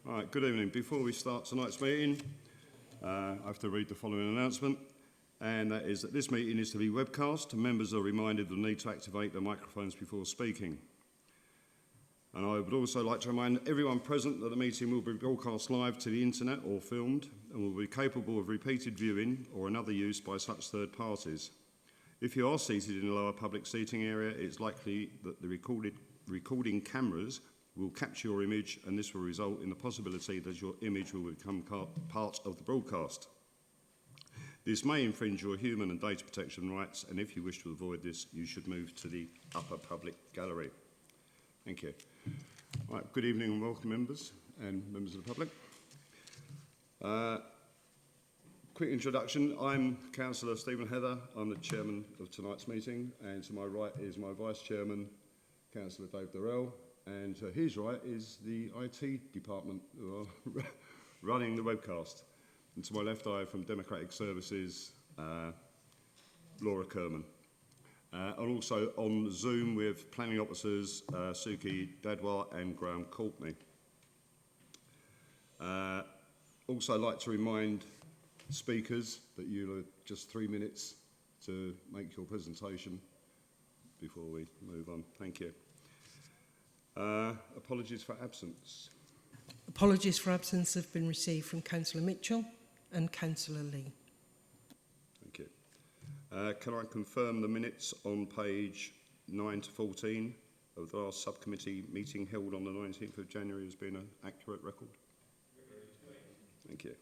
Right, good evening. Before we start tonight's meeting, I have to read the following announcement, and that is that this meeting is to be webcast, and members are reminded of the need to activate their microphones before speaking. And I would also like to remind everyone present that the meeting will be broadcast live to the internet or filmed, and will be capable of repeated viewing or another use by such third parties. If you are seated in a lower public seating area, it's likely that the recording cameras will capture your image, and this will result in the possibility that your image will become part of the broadcast. This may infringe your human and data protection rights, and if you wish to avoid this, you should move to the upper public gallery. Thank you. Right, good evening and welcome members and members of the public. Quick introduction, I'm Councillor Stephen Heather, I'm the chairman of tonight's meeting, and to my right is my vice chairman, Councillor Dave Durrell, and to his right is the IT department who are running the webcast. And to my left, I have from Democratic Services, Laura Kerman. And also on Zoom with planning officers, Suki Dadwar and Graham Courtney. Also, I'd like to remind speakers that you have just 3 minutes to make your presentation before we move on. Thank you. Apologies for absence. Apologies for absence have been received from Councillor Mitchell and Councillor Lee. Thank you. Can I confirm the minutes on page 9 to 14 of the last subcommittee meeting held on the 19th of January as being an accurate record? Thank you.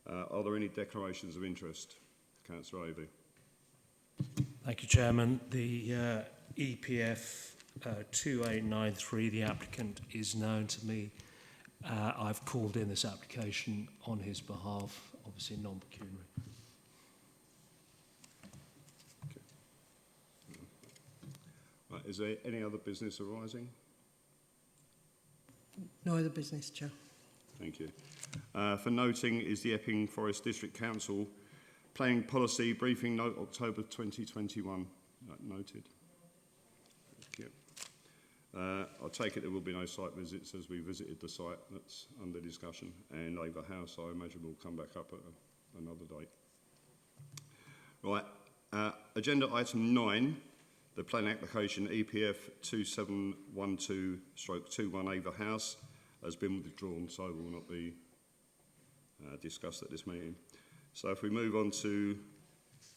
Are there any declarations of interest? Councillor Avey. Thank you, Chairman. The EPF 2893, the applicant is known to me. I've called in this application on his behalf, obviously non-pecuniary. Okay. Right, is there any other business arising? No other business, Chair. Thank you. For noting is the Epping Forest District Council Planning Policy Briefing Note, October 2021. Noted. Thank you. I'll take it there will be no site visits as we visited the site that's under discussion, and Labour House I imagine will come back up at another date. Right, agenda item 9, the planning application EPF 2712/21 Ava House has been withdrawn, so will not be discussed at this meeting. So if we move on to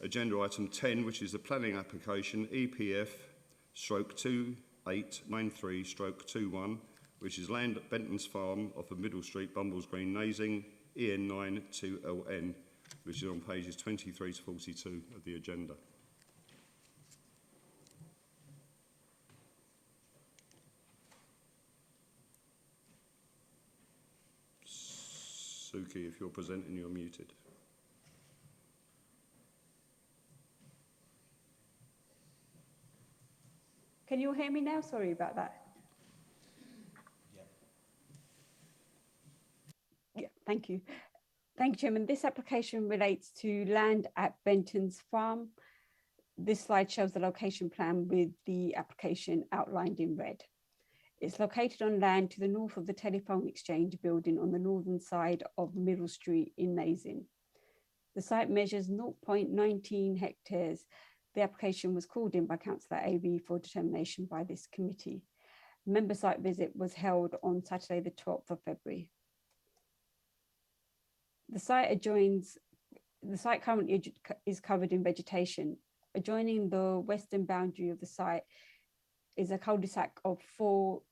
agenda item 10, which is the planning application EPF/2893/21, which is land at Benton's Farm off of Middle Street, Bumbles Green, Nazing, EN9 2LN, which is on pages 23 to 42 of the agenda. Suki, if you're presenting, you're muted. Can you hear me now? Sorry about that. Yeah, thank you. Thank you, Chairman. This application relates to land at Benton's Farm. This slide shows the location plan with the application outlined in red. It's located on land to the north of the Telephone Exchange building on the northern side of Middle Street in Nazing. The site measures 0.19 hectares. The application was called in by Councillor Avey for determination by this committee. Member site visit was held on Saturday, the 12th of February. The site currently is covered in vegetation. Adjoining the western boundary of the site is a cul-de-sac of 4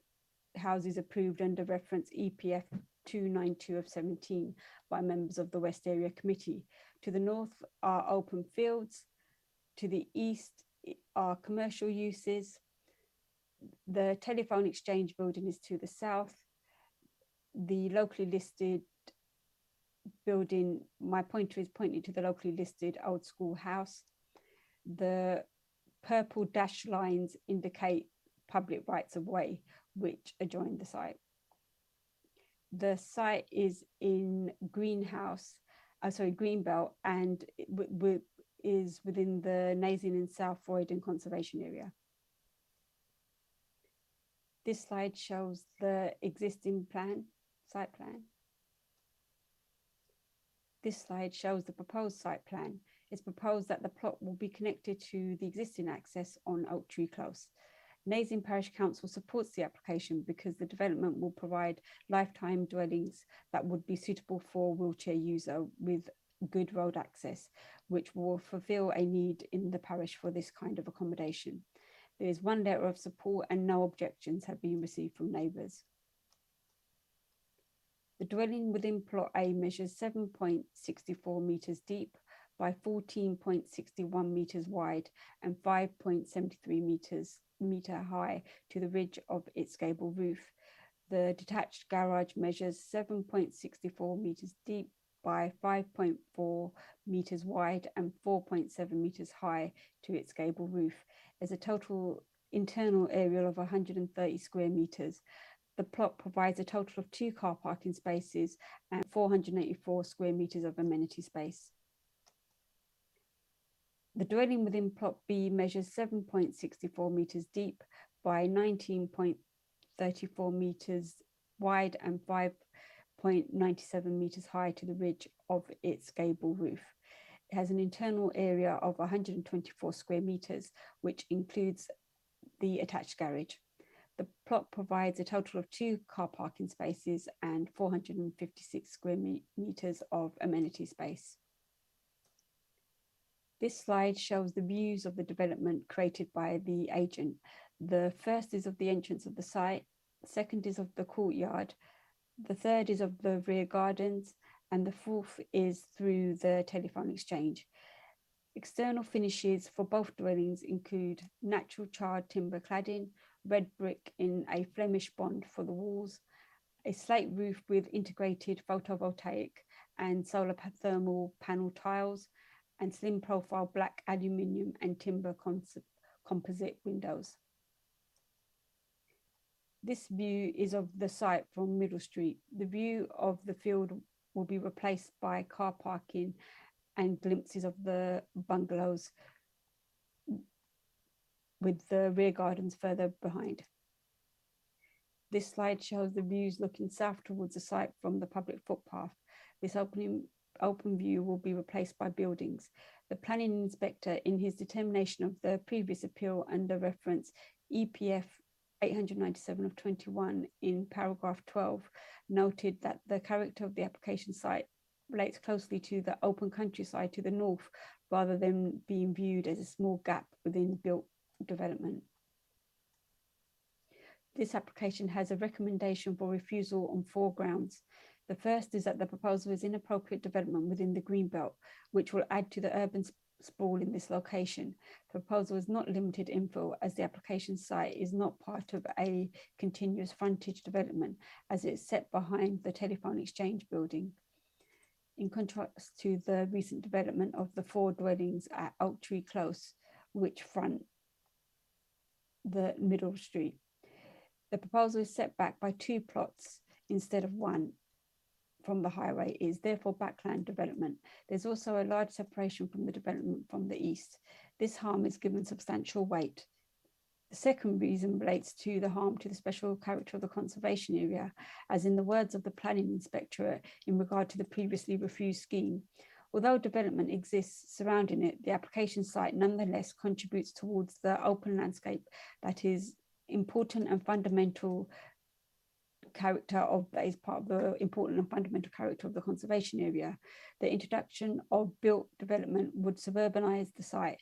houses approved under reference EPF 292 of 17 by members of the West Area Committee. To the north are open fields. To the east are commercial uses. The Telephone Exchange building is to the south. The locally listed building, my pointer is pointing to the locally listed old school house. The purple dashed lines indicate public rights of way which adjoin the site. The site is in Greenbelt, and is within the Nazing and South Croydon Conservation Area. This slide shows the existing plan. site plan. This slide shows the proposed site plan. It's proposed that the plot will be connected to the existing access on Oak Tree Close. Nazing Parish Council supports the application because the development will provide lifetime dwellings that would be suitable for a wheelchair user with good road access, which will fulfill a need in the parish for this kind of accommodation. There is one letter of support and no objections have been received from neighbours. The dwelling within plot A measures 7.64 metres deep by 14.61 metres wide and 5.73 metre high to the ridge of its gable roof. The detached garage measures 7.64 metres deep by 5.4 metres wide and 4.7 metres high to its gable roof. There's a total internal area of 130 square metres. The plot provides a total of 2 car parking spaces and 484 square metres of amenity space. The dwelling within plot B measures 7.64 metres deep by 19.34 metres wide and 5.97 metres high to the ridge of its gable roof. It has an internal area of 124 square metres, which includes the attached garage. The plot provides a total of 2 car parking spaces and 456 square metres of amenity space. This slide shows the views of the development created by the agent. The first is of the entrance of the site, the second is of the courtyard, the third is of the rear gardens, and the fourth is through the telephone exchange. External finishes for both dwellings include natural charred timber cladding, red brick in a Flemish bond for the walls, a slate roof with integrated photovoltaic and solar thermal panel tiles, and slim profile black aluminium and timber composite windows. This view is of the site from Middle Street. The view of the field will be replaced by car parking and glimpses of the bungalows with the rear gardens further behind. This slide shows the views looking south towards the site from the public footpath. This open view will be replaced by buildings. The planning inspector, in his determination of the previous appeal under reference EPF 897 of 21 in paragraph 12, noted that the character of the application site relates closely to the open countryside to the north, rather than being viewed as a small gap within built development. This application has a recommendation for refusal on 4 grounds. The first is that the proposal is inappropriate development within the Greenbelt, which will add to the urban sprawl in this location. The proposal is not limited infill, as the application site is not part of a continuous frontage development, as it's set behind the telephone exchange building. In contrast to the recent development of the 4 dwellings at Oak Tree Close, which front the middle street. The proposal is set back by 2 plots instead of 1 from the highway. It is therefore backland development. There's also a large separation from the development from the east. This harm is given substantial weight. The second reason relates to the harm to the special character of the conservation area, as in the words of the planning inspectorate in regard to the previously refused scheme. Although development exists surrounding it, the application site nonetheless contributes towards the open landscape that is important and fundamental character of, that is part of the important and fundamental character of the conservation area. The introduction of built development would suburbanize the site.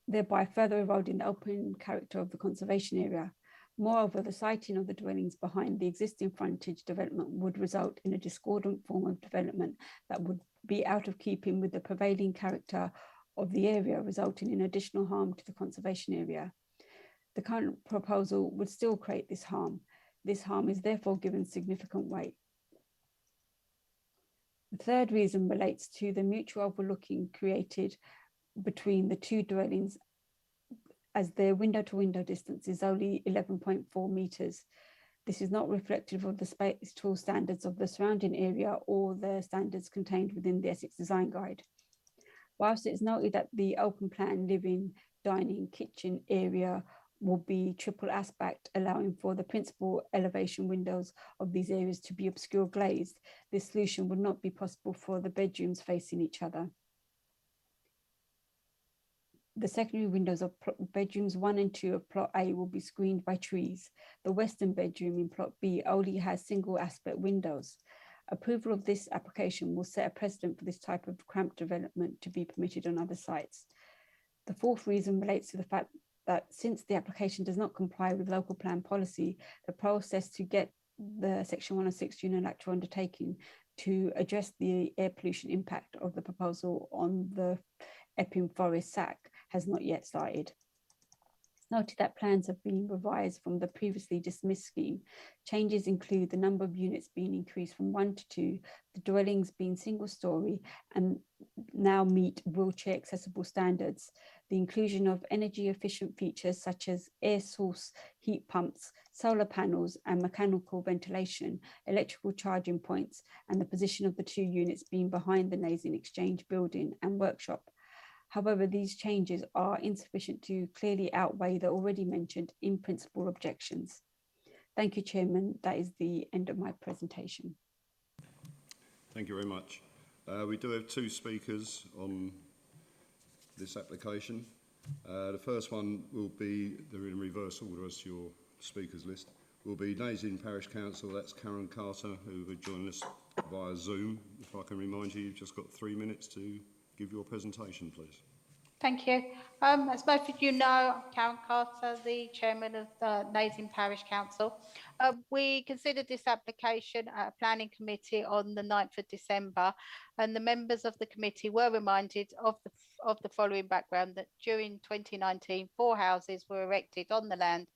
Thereby further eroding the open character of the conservation area. Moreover, the siting of the dwellings behind the existing frontage development would result in a discordant form of development that would be out of keeping with the prevailing character of the area, resulting in additional harm to the conservation area. The current proposal would still create this harm. This harm is therefore given significant weight. The third reason relates to the mutual overlooking created between the 2 dwellings, as their window-to-window distance is only 11.4 metres. This is not reflective of the spatial standards of the surrounding area or the standards contained within the Essex Design Guide. Whilst it is noted that the open plan living, dining, kitchen area will be triple aspect, allowing for the principal elevation windows of these areas to be obscure glazed. This solution would not be possible for the bedrooms facing each other. The secondary windows of bedrooms 1 and 2 of plot A will be screened by trees. The western bedroom in plot B only has single aspect windows. Approval of this application will set a precedent for this type of cramped development to be permitted on other sites. The fourth reason relates to the fact that since the application does not comply with local plan policy, the process to get the Section 106 unilateral undertaking to address the air pollution impact of the proposal on the Epping Forest SAC has not yet started. It's noted that plans have been revised from the previously dismissed scheme. Changes include the number of units being increased from 1 to 2, the dwellings being single story and now meet wheelchair accessible standards, the inclusion of energy efficient features such as air source heat pumps, solar panels and mechanical ventilation, electrical charging points, and the position of the 2 units being behind the Nazing Exchange building and workshop. However, these changes are insufficient to clearly outweigh the already mentioned in principle objections. Thank you, Chairman. That is the end of my presentation. Thank you very much. We do have 2 speakers on this application. The first one will be, they're in reverse order as your speakers list, will be Nazing Parish Council. That's Karen Carter, who will join us via Zoom. If I can remind you, you've just got 3 minutes to give your presentation, please. Thank you. As most of you know, I'm Karen Carter, the chairman of the Nazing Parish Council. We considered this application at a planning committee on the 9th of December, and the members of the committee were reminded of the following background: that during 2019, 4 houses were erected on the land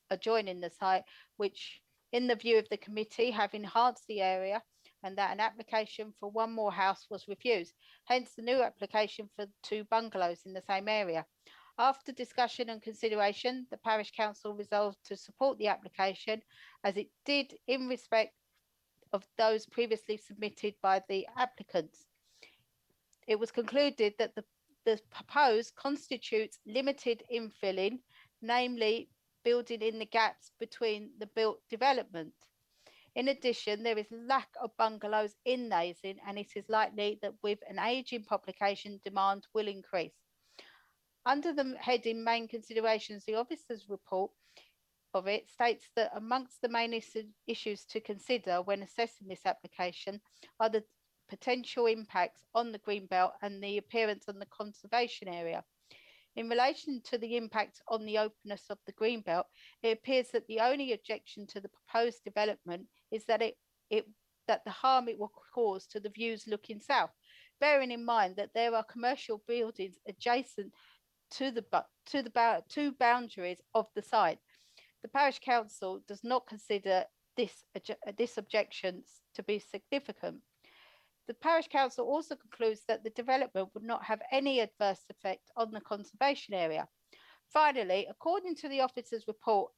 adjoining the site, which, in the view of the committee, have enhanced the area, and that an application for 1 more house was refused. Hence the new application for 2 bungalows in the same area. After discussion and consideration, the Parish Council resolved to support the application as it did in respect of those previously submitted by the applicants. It was concluded that the proposed constitutes limited infilling, namely building in the gaps between the built development. In addition, there is lack of bungalows in Nazing, and it is likely that with an ageing population, demand will increase. Under the heading Main Considerations, the officer's report of it states that amongst the main issues to consider when assessing this application are the potential impacts on the greenbelt and the appearance on the conservation area. In relation to the impact on the openness of the greenbelt, it appears that the only objection to the proposed development is that the harm it will cause to the views looking south, bearing in mind that there are commercial buildings adjacent to the 2 boundaries of the site. The Parish Council does not consider this objection to be significant. The Parish Council also concludes that the development would not have any adverse effect on the conservation area. Finally, according to the officer's report,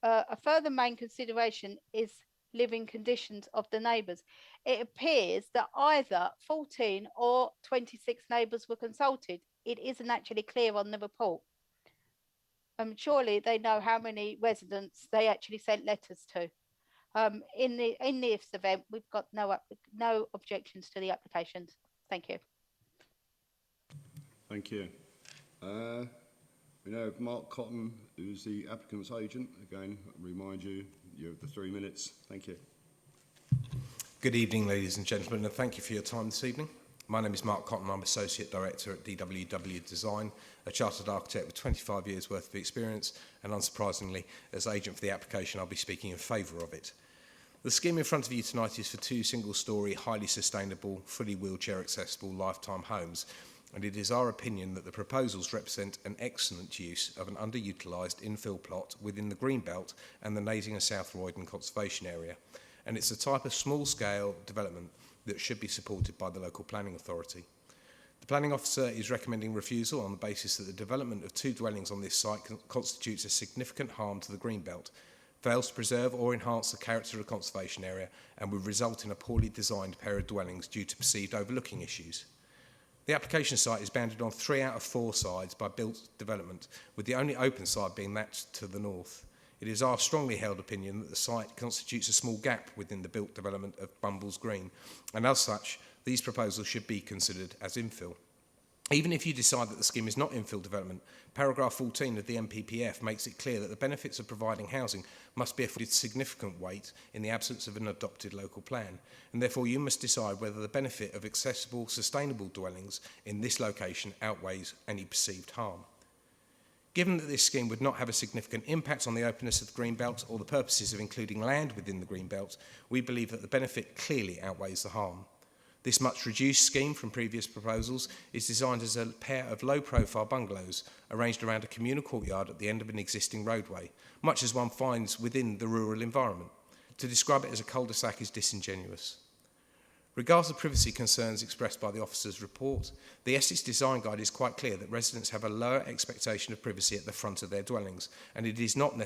a further main consideration is living conditions of the neighbours. It appears that either 14 or 26 neighbours were consulted. It isn't actually clear on the report. Surely they know how many residents they actually sent letters to. In this event, we've got no objections to the applications. Thank you. Thank you. We now have Mark Cotton, who's the applicant's agent. Again, I remind you, you have the 3 minutes. Thank you. Good evening, ladies and gentlemen, and thank you for your time this evening. My name is Mark Cotton. I'm Associate Director at DWW Design, a chartered architect with 25 years worth of experience, and unsurprisingly, as agent for the application, I'll be speaking in favour of it. The scheme in front of you tonight is for 2 single-storey, highly sustainable, fully wheelchair accessible lifetime homes, and it is our opinion that the proposals represent an excellent use of an underutilised infill plot within the Greenbelt and the Nazing and South Roydon Conservation Area, and it's a type of small-scale development that should be supported by the local planning authority. The planning officer is recommending refusal on the basis that the development of 2 dwellings on this site constitutes a significant harm to the Greenbelt, fails to preserve or enhance the character of the conservation area, and would result in a poorly designed pair of dwellings due to perceived overlooking issues. The application site is bounded on 3 out of 4 sides by built development, with the only open side being that to the north. It is our strongly held opinion that the site constitutes a small gap within the built development of Bumbles Green, and as such, these proposals should be considered as infill. Even if you decide that the scheme is not infill development, paragraph 14 of the MPPF makes it clear that the benefits of providing housing must be afforded significant weight in the absence of an adopted local plan, and therefore you must decide whether the benefit of accessible, sustainable dwellings in this location outweighs any perceived harm. Given that this scheme would not have a significant impact on the openness of the Greenbelt or the purposes of including land within the Greenbelt, we believe that the benefit clearly outweighs the harm. This much reduced scheme from previous proposals is designed as a pair of low-profile bungalows arranged around a communal courtyard at the end of an existing roadway, much as one finds within the rural environment. To describe it as a cul-de-sac is disingenuous. Regardless of privacy concerns expressed by the officer's report, the Essex Design Guide is quite clear that residents have a lower expectation of privacy at the front of their dwellings, and it is not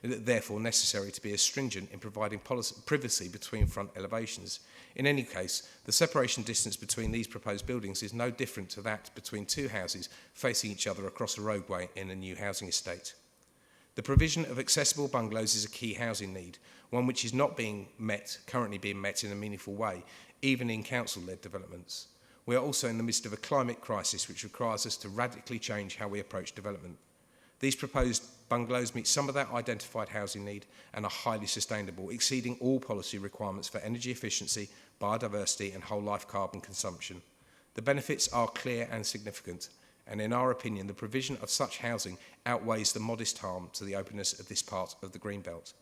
therefore necessary to be as stringent in providing privacy between front elevations. In any case, the separation distance between these proposed buildings is no different to that between 2 houses facing each other across a roadway in a new housing estate. The provision of accessible bungalows is a key housing need, one which is not currently being met in a meaningful way, even in council-led developments. We are also in the midst of a climate crisis which requires us to radically change how we approach development. These proposed bungalows meet some of that identified housing need and are highly sustainable, exceeding all policy requirements for energy efficiency, biodiversity and whole-life carbon consumption. The benefits are clear and significant, and in our opinion, the provision of such housing outweighs the modest harm to the openness of this part of the Greenbelt.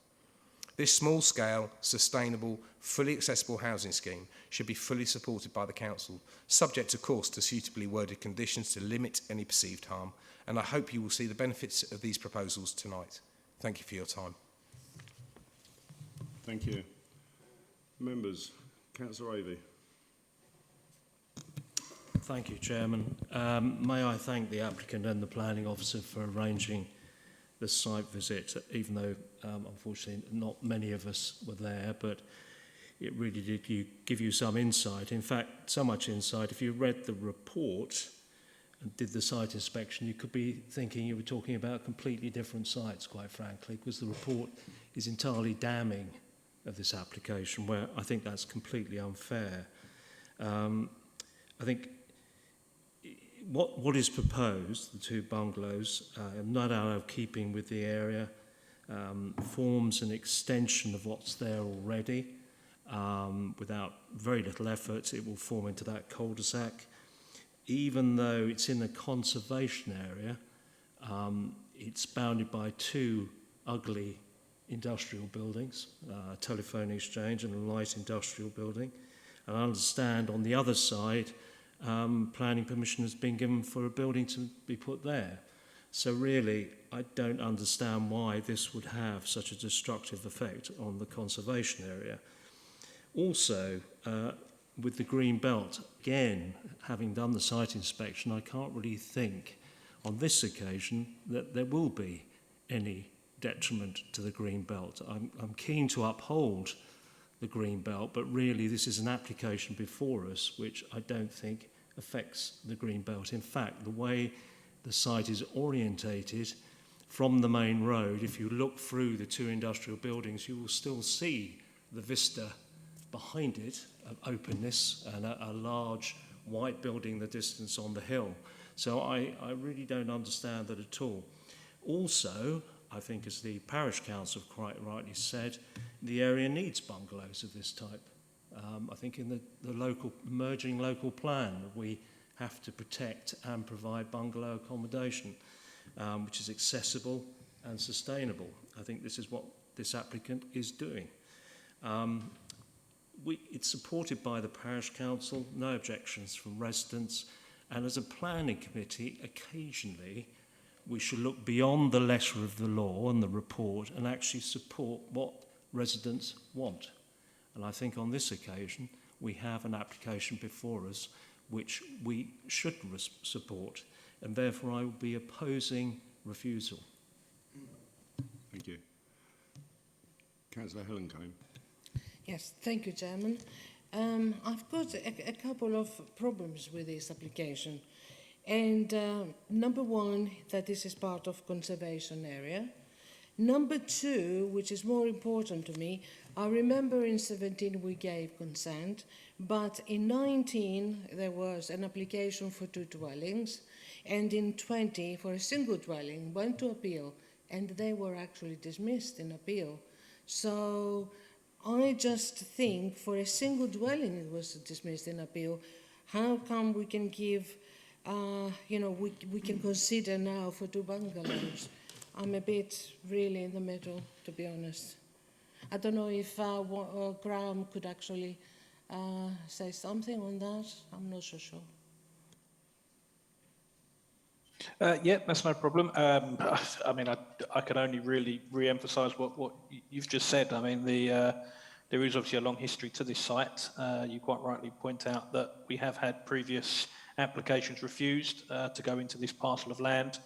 This small-scale, sustainable, fully accessible housing scheme should be fully supported by the Council, subject, of course, to suitably worded conditions to limit any perceived harm, and I hope you will see the benefits of these proposals tonight. Thank you for your time. Thank you. Members, Councillor Avey. Thank you, Chairman. May I thank the applicant and the planning officer for arranging the site visit, even though unfortunately not many of us were there, but it really did give you some insight. In fact, so much insight, if you read the report and did the site inspection, you could be thinking you were talking about completely different sites, quite frankly, because the report is entirely damning of this application, where I think that's completely unfair. I think what is proposed, the 2 bungalows, not out of keeping with the area, forms an extension of what's there already. Without very little effort, it will form into that cul-de-sac. Even though it's in a conservation area, it's bounded by 2 ugly industrial buildings, a telephone exchange and a light industrial building. And I understand on the other side, planning permission has been given for a building to be put there. So really, I don't understand why this would have such a destructive effect on the conservation area. Also, with the green belt, again, having done the site inspection, I can't really think on this occasion that there will be any detriment to the green belt. I'm keen to uphold the green belt, but really this is an application before us which I don't think affects the green belt. In fact, the way the site is orientated from the main road, if you look through the 2 industrial buildings, you will still see the vista behind it of openness and a large white building the distance on the hill. So I really don't understand that at all. Also, I think, as the parish council quite rightly said, the area needs bungalows of this type. I think in the local emerging local plan, we have to protect and provide bungalow accommodation, which is accessible and sustainable. I think this is what this applicant is doing. It's supported by the parish council, no objections from residents, and as a planning committee, occasionally we should look beyond the letter of the law and the report and actually support what residents want. And I think on this occasion, we have an application before us which we should support, and therefore I will be opposing refusal. Thank you. Councillor Helen Cone. Yes, thank you, Chairman. I've got a couple of problems with this application. And number one, that this is part of conservation area. Number two, which is more important to me, I remember in 17 we gave consent, but in 19 there was an application for 2 dwellings, and in 20 for a single dwelling, went to appeal, and they were actually dismissed in appeal. So I just think for a single dwelling it was dismissed in appeal. How come we can give, we can consider now for 2 bungalows? I'm a bit really in the middle, to be honest. I don't know if Graham could actually say something on that. I'm not so sure. Yeah, that's no problem. I mean, I can only really re-emphasise what you've just said. I mean, there is obviously a long history to this site. You quite rightly point out that we have had previous applications refused to go into this parcel of land.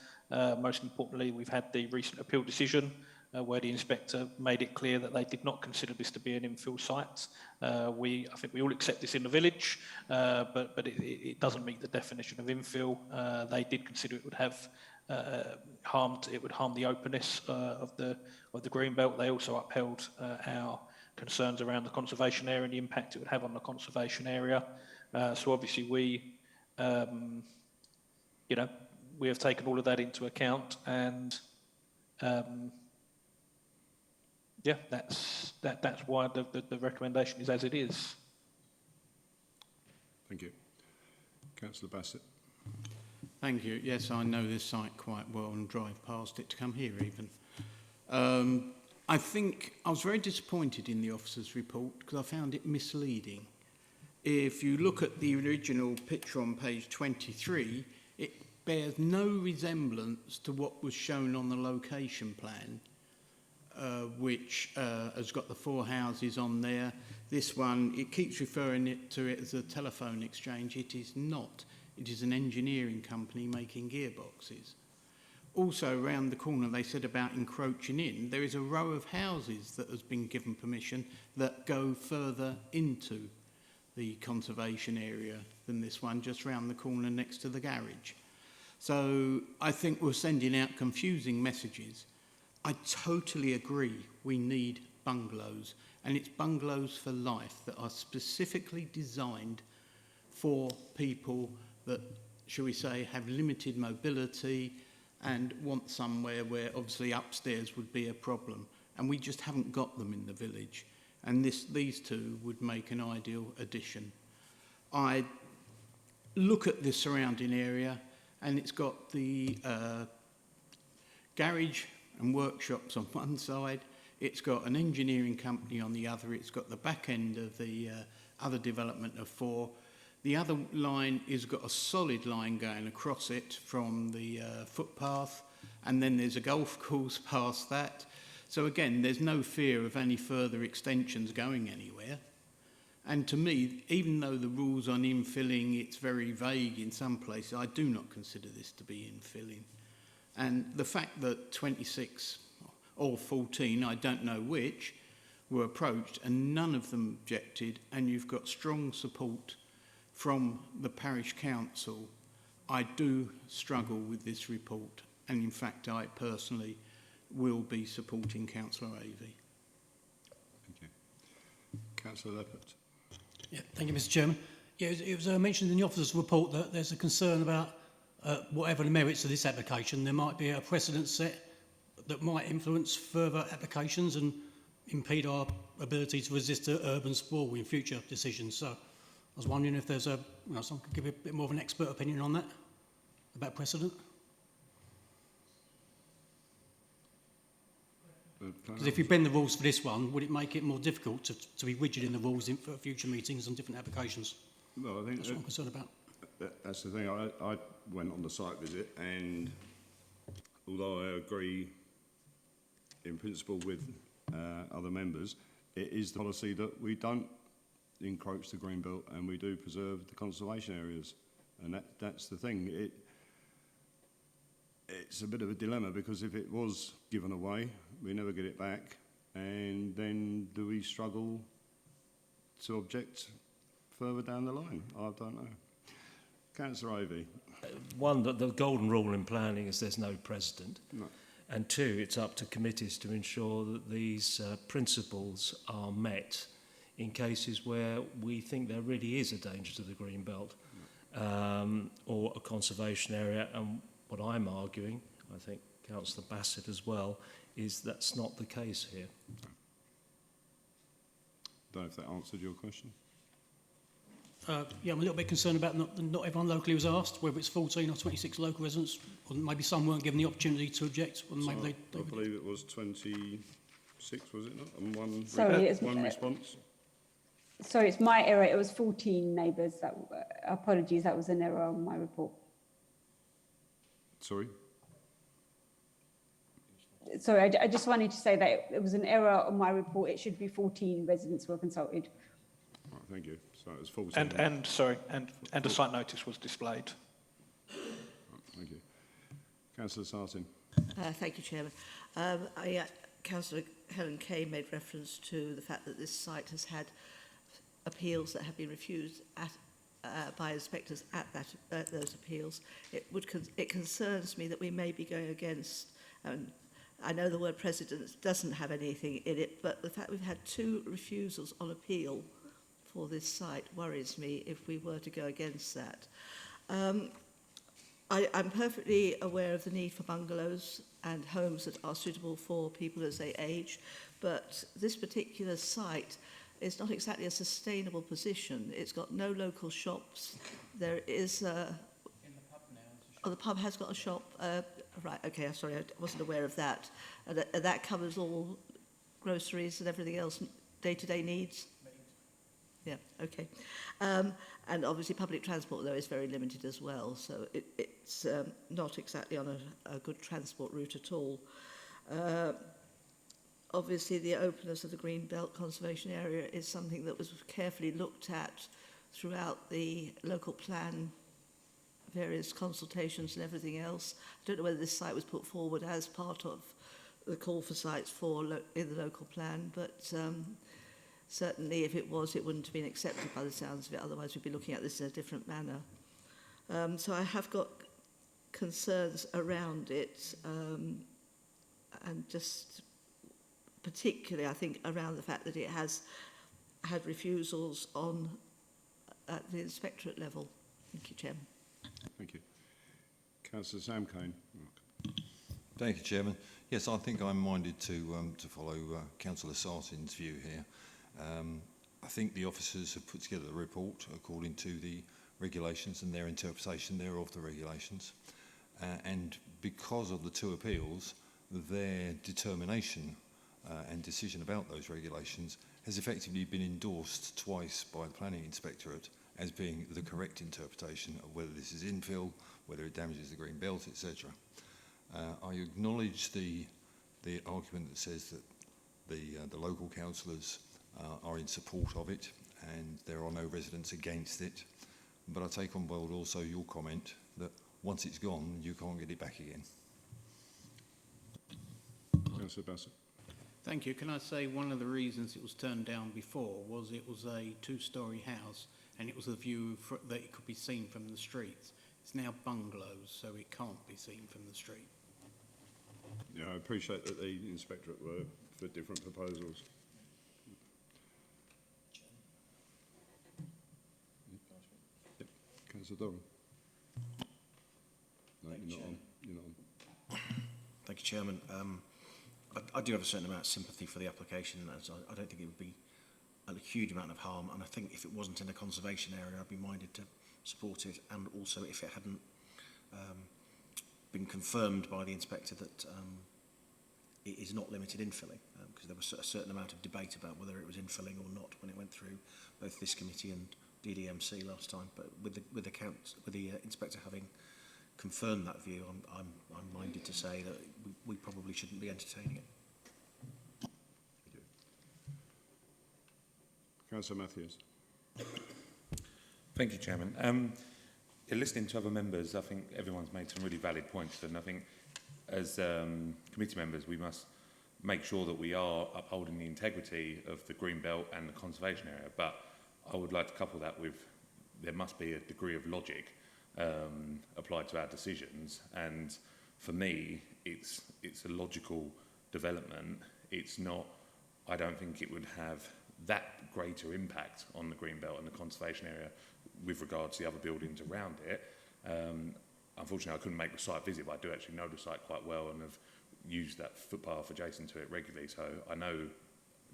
Most importantly, we've had the recent appeal decision where the inspector made it clear that they did not consider this to be an infill site. I think we all accept this in the village, but it doesn't meet the definition of infill. They did consider it would have harm the openness of the green belt. They also upheld our concerns around the conservation area and the impact it would have on the conservation area. So obviously we have taken all of that into account, and that's why the recommendation is as it is. Thank you. Councillor Bassett. Thank you. Yes, I know this site quite well and drive past it to come here even. I think I was very disappointed in the officer's report because I found it misleading. If you look at the original picture on page 23, it bears no resemblance to what was shown on the location plan, which has got the 4 houses on there. This one, it keeps referring to it as a telephone exchange. It is not. It is an engineering company making gearboxes. Also, around the corner, they said about encroaching in. There is a row of houses that has been given permission that go further into the conservation area than this one, just round the corner next to the garage. So I think we're sending out confusing messages. I totally agree we need bungalows, and it's bungalows for life that are specifically designed for people that, shall we say, have limited mobility and want somewhere where obviously upstairs would be a problem. And we just haven't got them in the village. And these 2 would make an ideal addition. I look at the surrounding area, and it's got the garage and workshops on one side. It's got an engineering company on the other. It's got the back end of the other development of 4. The other line has got a solid line going across it from the footpath, and then there's a golf course past that. So again, there's no fear of any further extensions going anywhere. And to me, even though the rules on infilling, it's very vague in some places, I do not consider this to be infilling. And the fact that 26 or 14, I don't know which, were approached and none of them objected, and you've got strong support from the parish council, I do struggle with this report. And in fact, I personally will be supporting Councillor Avey. Thank you. Councillor Leppert. Yeah, thank you, Mr. Chairman. Yeah, it was mentioned in the officer's report that there's a concern about whatever the merits of this application, there might be a precedent set that might influence further applications and impede our ability to resist urban sprawl in future decisions. So I was wondering if there's someone could give a bit more of an expert opinion on that, about precedent. Because if you bend the rules for this one, would it make it more difficult to be rigid in the rules for future meetings and different applications? Well, I think that's what I'm concerned about. That's the thing. I went on the site visit, and although I agree in principle with other members, it is the policy that we don't encroach the green belt and we do preserve the conservation areas, and that's the thing. It's a bit of a dilemma, because if it was given away, we never get it back, and then do we struggle to object further down the line? I don't know. Councillor Avey. One, that the golden rule in planning is there's no precedent. No. And two, it's up to committees to ensure that these principles are met in cases where we think there really is a danger to the green belt or a conservation area. And what I'm arguing, I think Councillor Bassett as well, is that's not the case here. Don't know if that answered your question. Yeah, I'm a little bit concerned about not everyone locally was asked, whether it's 14 or 26 local residents, or maybe some weren't given the opportunity to object. Or maybe I believe it was 26, was it not? And one, Sorry, it's- one response. Sorry, it's my error. It was 14 neighbours. Apologies, that was an error on my report. Sorry? Sorry, I just wanted to say that it was an error on my report. It should be 14 residents were consulted. Right, thank you. So it was 14. And a site notice was displayed. Right, thank you. Councillor Sartin. Thank you, Chairman. Councillor Helen Kay made reference to the fact that this site has had appeals that have been refused by inspectors at those appeals. It concerns me that we may be going against, I know the word precedent doesn't have anything in it, but the fact we've had 2 refusals on appeal for this site worries me if we were to go against that. I'm perfectly aware of the need for bungalows and homes that are suitable for people as they age, but this particular site is not exactly a sustainable position. It's got no local shops. There is in the pub now. Oh, the pub has got a shop. Right, okay, sorry, I wasn't aware of that. And that covers all groceries and everything else, day-to-day needs? Yeah, okay. And obviously public transport, though, is very limited as well, so it's not exactly on a good transport route at all. Obviously, the openness of the Green Belt Conservation Area is something that was carefully looked at throughout the local plan, various consultations and everything else. I don't know whether this site was put forward as part of the call for sites in the local plan, but certainly if it was, it wouldn't have been accepted by the sounds of it. Otherwise, we'd be looking at this in a different manner. So I have got concerns around it, and just particularly, I think, around the fact that it has had refusals at the inspectorate level. Thank you, Chairman. Thank you. Councillor Sam Kane. Thank you, Chairman. Yes, I think I'm minded to follow Councillor Sartin's view here. I think the officers have put together a report according to the regulations and their interpretation thereof the regulations. And because of the 2 appeals, their determination and decision about those regulations has effectively been endorsed twice by the Planning Inspectorate as being the correct interpretation of whether this is infill, whether it damages the green belt, etc. I acknowledge the argument that says that the local councillors are in support of it and there are no residents against it, but I take on board also your comment that once it's gone, you can't get it back again. Councillor Bassett. Thank you. Can I say one of the reasons it was turned down before was it was a 2-storey house and it was a view that it could be seen from the streets. It's now bungalows, so it can't be seen from the street. Yeah, I appreciate that the inspectorate were for different proposals. Yep. Councillor Doran. No, you're not on. You're not on. Thank you, Chairman. I do have a certain amount of sympathy for the application, as I don't think it would be a huge amount of harm, and I think if it wasn't in a conservation area, I'd be minded to support it, and also if it hadn't been confirmed by the inspector that it is not limited infilling, because there was a certain amount of debate about whether it was infilling or not when it went through both this committee and DDMC last time. But with the inspector having confirmed that view, I'm minded to say that we probably shouldn't be entertaining it. Thank you. Councillor Matthews. Thank you, Chairman. Listening to other members, I think everyone's made some really valid points, and I think as committee members we must make sure that we are upholding the integrity of the green belt and the conservation area. But I would like to couple that with there must be a degree of logic applied to our decisions, and for me it's a logical development. It's not, I don't think it would have that greater impact on the Greenbelt and the conservation area with regards to the other buildings around it. Unfortunately I couldn't make the site visit, but I do actually know the site quite well and have used that footpath adjacent to it regularly, so I know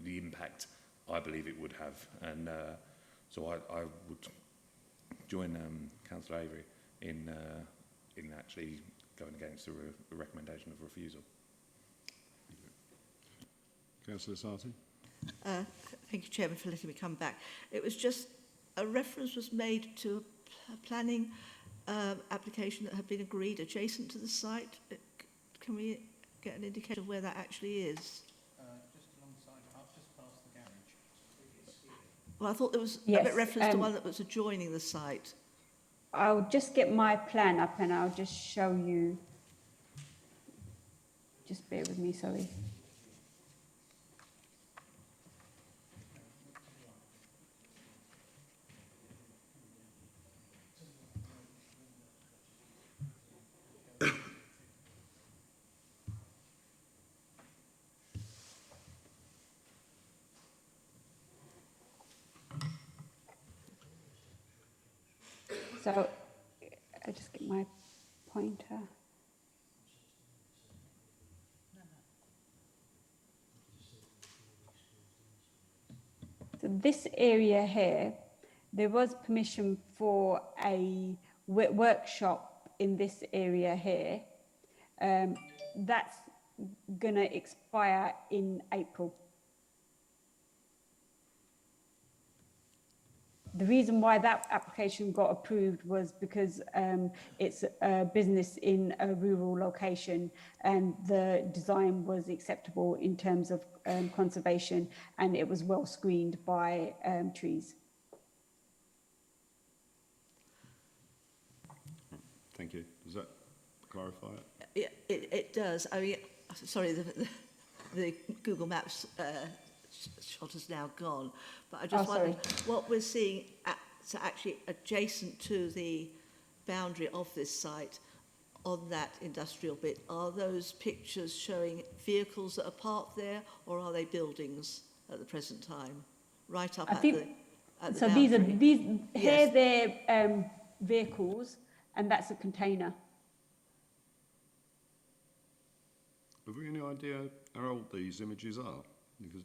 the impact I believe it would have, and so I would join Councillor Avery in actually going against the recommendation of refusal. Councillor Sarti. Thank you, Chairman, for letting me come back. It was just a reference was made to a planning application that had been agreed adjacent to the site. Can we get an indication of where that actually is? Just alongside, just past the garage. Well, I thought there was Yes, a bit reference to one that was adjoining the site. I'll just get my plan up and I'll just show you. Just bear with me, sorry. So I just get my pointer. So this area here, there was permission for a workshop in this area here. That's going to expire in April. The reason why that application got approved was because it's a business in a rural location and the design was acceptable in terms of conservation, and it was well screened by trees. Thank you. Does that clarify it? It does. I mean, sorry, the Google Maps shot is now gone, but I just wondered what we're seeing so actually adjacent to the boundary of this site on that industrial bit. Are those pictures showing vehicles that are parked there, or are they buildings at the present time? Right up at the so boundary. these Yes. here they're vehicles, and that's a container. Have we any idea how old these images are? Because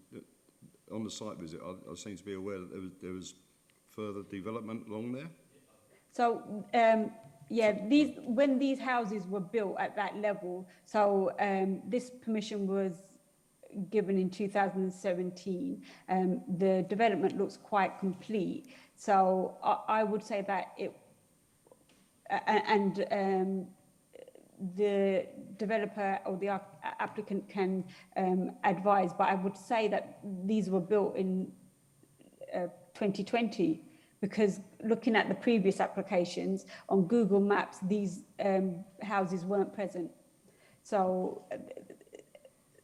on the site visit, I seem to be aware that there was further development along there. So yeah, when these houses were built at that level, so this permission was given in 2017. The development looks quite complete. So I would say that it the developer or the applicant can advise, but I would say that these were built in 2020, because looking at the previous applications on Google Maps, these houses weren't present. So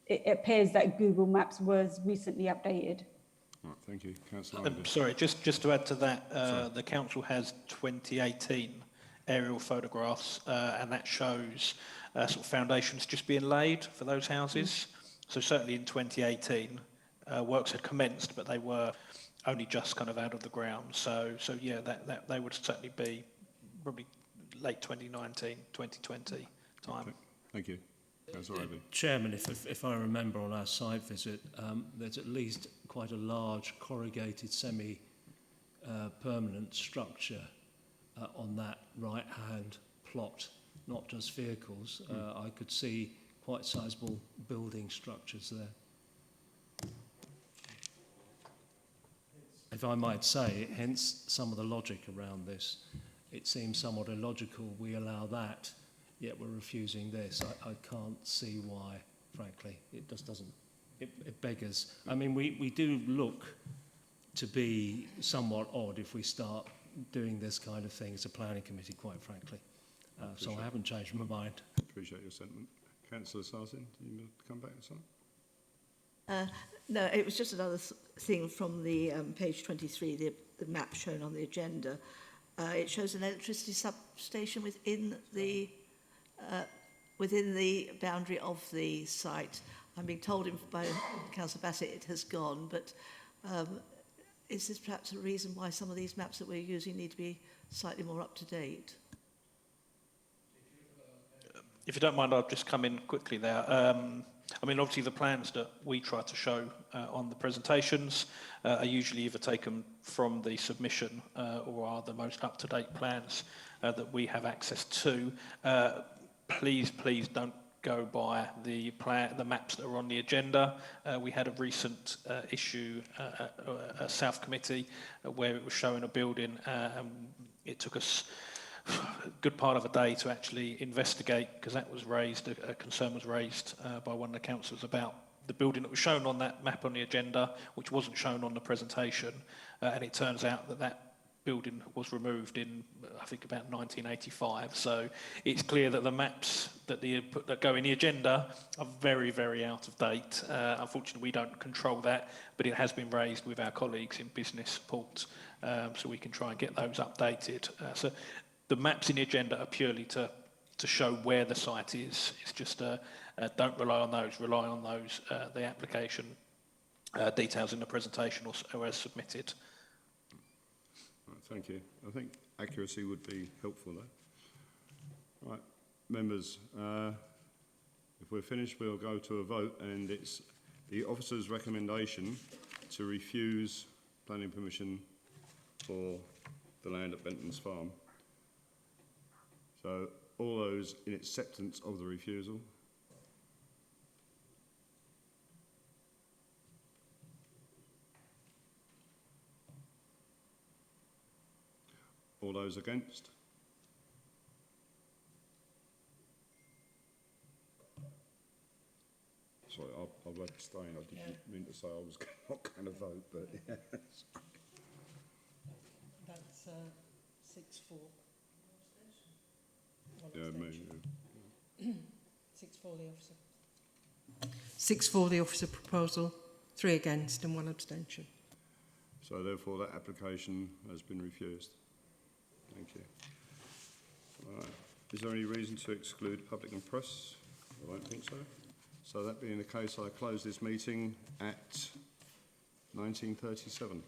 it appears that Google Maps was recently updated. Right, thank you. Councillor Ivey. Sorry, just to add to that, the council has 2018 aerial photographs, and that shows sort of foundations just being laid for those houses. So certainly in 2018, works had commenced, but they were only just kind of out of the ground. So yeah, that they would certainly be probably late 2019, 2020 time. Thank you. Councillor Ivey. Chairman, if I remember on our site visit, there's at least quite a large corrugated semi-permanent structure on that right-hand plot, not just vehicles. I could see quite sizable building structures there. If I might say, hence some of the logic around this. It seems somewhat illogical we allow that, yet we're refusing this. I can't see why, frankly. It just doesn't, it beggars. I mean, we do look to be somewhat odd if we start doing this kind of thing as a planning committee, quite frankly. So I haven't changed my mind. Appreciate your sentiment. Councillor Sartin, do you want to come back to something? No, it was just another thing from the page 23, the the map shown on the agenda, it shows an electricity substation within the boundary of the site. I'm being told by Councillor Bassett it has gone, but is this perhaps a reason why some of these maps that we're using need to be slightly more up to date? If you don't mind, I'll just come in quickly there. I mean, obviously the plans that we try to show on the presentations are usually either taken from the submission or are the most up-to-date plans that we have access to. Please don't go by the maps that are on the agenda. We had a recent issue at South Committee where it was showing a building and it took us a good part of a day to actually investigate, because that was raised, a concern was raised by one of the councillors about the building that was shown on that map on the agenda, which wasn't shown on the presentation, and it turns out that that building was removed in, I think, about 1985. So it's clear that the maps that go in the agenda are very, very out of date. Unfortunately, we don't control that, but it has been raised with our colleagues in business support, so we can try and get those updated. So the maps in the agenda are purely to show where the site is. It's just don't rely on those. Rely on those the application details in the presentation or as submitted. Right, thank you. I think accuracy would be helpful though. Right, members, if we're finished, we'll go to a vote, and it's the officer's recommendation to refuse planning permission for the land at Benton's Farm. So, all those in acceptance of the refusal? All those against? Sorry, I'll abstain. I didn't mean to say I was not going to vote, but yeah. That's 6-4. Yeah, me. Yeah. 6-4 the officer. 6-4 the officer proposal, 3 against and 1 abstention. So therefore that application has been refused. Thank you. Right. Is there any reason to exclude public and press? I don't think so. So that being the case, I close this meeting at 19:37.